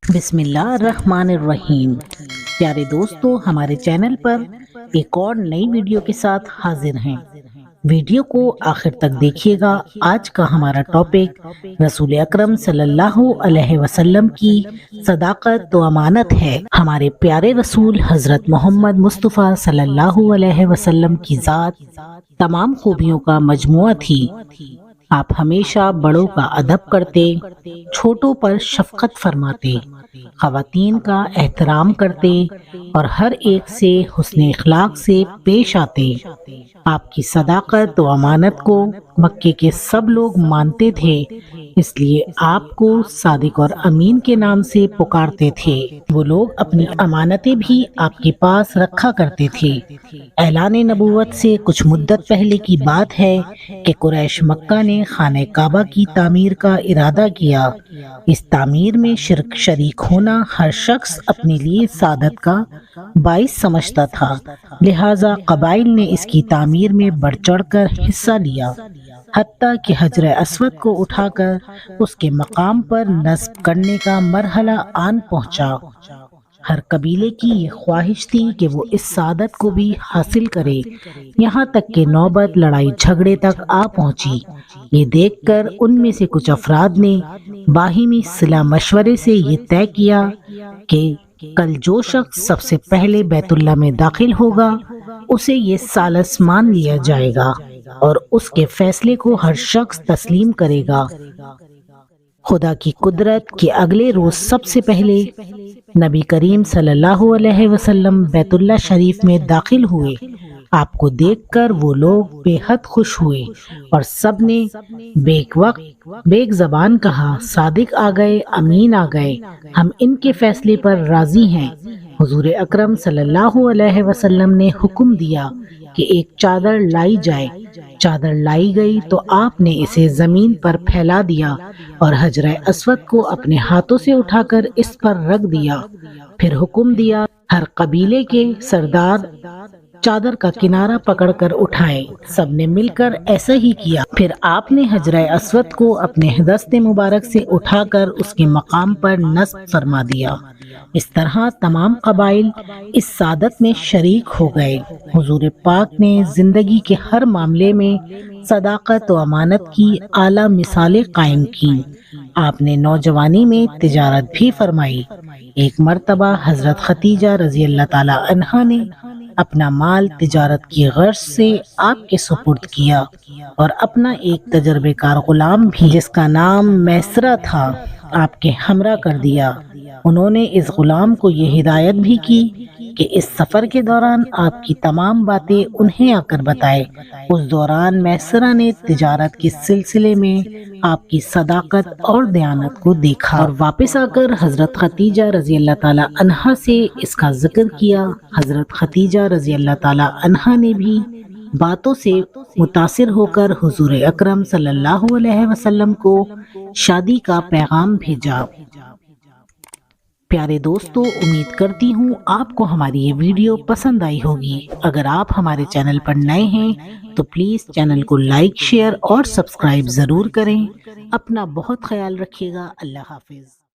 بسم اللہ الرحمن الرحیم۔ پیارے دوستو، ہمارے چینل پر ایک اور نئی ویڈیو کے ساتھ حاضر ہیں۔ ویڈیو کو آخر تک دیکھیے گا۔ آج کا ہمارا ٹاپک رسول اکرم صلی اللہ علیہ وسلم کی صداقت و امانت ہے۔ ہمارے پیارے رسول حضرت محمد مصطفیٰ صلی اللہ علیہ وسلم کی ذات تمام خوبیوں کا مجموعہ تھی۔ آپ ہمیشہ بڑوں کا ادب کرتے، چھوٹوں پر شفقت فرماتے، خواتین کا احترام کرتے اور ہر ایک سے حسن اخلاق سے پیش آتے۔ آپ کی صداقت و امانت کو مکے کے سب لوگ مانتے تھے، اس لیے آپ کو صادق اور امین کے نام سے پکارتے تھے۔ وہ لوگ اپنی امانتیں بھی آپ کے پاس رکھا کرتے تھے۔ اعلان نبوت سے کچھ مدت پہلے کی بات ہے کہ قریش مکہ نے خانہ کعبہ کی تعمیر کا ارادہ کیا۔ اس تعمیر میں شریک ہونا ہر شخص اپنے لیے سعادت کا باعث سمجھتا تھا، لہذا قبائل نے اس کی تعمیر میں بڑھ چڑھ کر حصہ لیا، حتیٰ کہ حجر اسود کو اٹھا کر اس کے مقام پر نصب کرنے کا مرحلہ آن پہنچا۔ ہر قبیلے کی یہ خواہش تھی کہ وہ اس سعادت کو بھی حاصل کرے، یہاں تک کہ نوبت لڑائی جھگڑے تک آ پہنچی۔ یہ دیکھ کر ان میں سے کچھ افراد نے باہمی صلاح مشورے سے یہ طے کیا کہ کل جو شخص سب سے پہلے بیت اللہ میں داخل ہوگا اسے یہ ثالث مان لیا جائے گا اور اس کے فیصلے کو ہر شخص تسلیم کرے گا۔ خدا کی قدرت کہ اگلے روز سب سے پہلے نبی کریم صلی اللہ علیہ وسلم بیت اللہ شریف میں داخل ہوئے۔ آپ کو دیکھ کر وہ لوگ بے حد خوش ہوئے اور سب نے بیک زبان کہا، صادق آ گئے، امین آ گئے، ہم ان کے فیصلے پر راضی ہیں۔ حضور اکرم صلی اللہ علیہ وسلم نے حکم دیا کہ ایک چادر لائی جائے۔ چادر لائی گئی تو آپ نے اسے زمین پر پھیلا دیا اور حجر اسود کو اپنے ہاتھوں سے اٹھا کر اس پر رکھ دیا۔ پھر حکم دیا ہر قبیلے کے سردار چادر کا کنارہ پکڑ کر اٹھائے۔ سب نے مل کر ایسا ہی کیا۔ پھر آپ نے حجر اسود کو اپنے دست مبارک سے اٹھا کر اس کے مقام پر نصب فرما دیا۔ اس طرح تمام قبائل اس سعادت میں شریک ہو گئے۔ حضور پاک نے زندگی کے ہر معاملے میں صداقت و امانت کی اعلیٰ مثالیں قائم کی۔ آپ نے نوجوانی میں تجارت بھی فرمائی۔ ایک مرتبہ حضرت خدیجہ رضی اللہ تعالی عنہا نے اپنا مال تجارت کی غرض سے آپ کے سپرد کیا اور اپنا ایک تجربے کار غلام بھی جس کا نام میسرہ تھا آپ کے ہمراہ کر دیا۔ انہوں نے اس غلام کو یہ ہدایت بھی کی کہ اس سفر کے دوران آپ کی تمام باتیں انہیں آ کر بتائے۔ اس دوران میسرہ نے تجارت کے سلسلے میں آپ کی صداقت اور دیانت کو دیکھا اور واپس آ کر حضرت خدیجہ رضی اللہ تعالی عنہا سے اس کا ذکر کیا۔ حضرت خدیجہ رضی اللہ تعالی عنہا نے بھی باتوں سے متاثر ہو کر حضور اکرم صلی اللہ علیہ وسلم کو شادی کا پیغام بھیجا۔ پیارے دوستو، امید کرتی ہوں آپ کو ہماری یہ ویڈیو پسند آئی ہوگی۔ اگر آپ ہمارے چینل پر نئے ہیں تو پلیز چینل کو لائک، شیئر اور سبسکرائب ضرور کریں۔ اپنا بہت خیال رکھیے گا۔ اللہ حافظ۔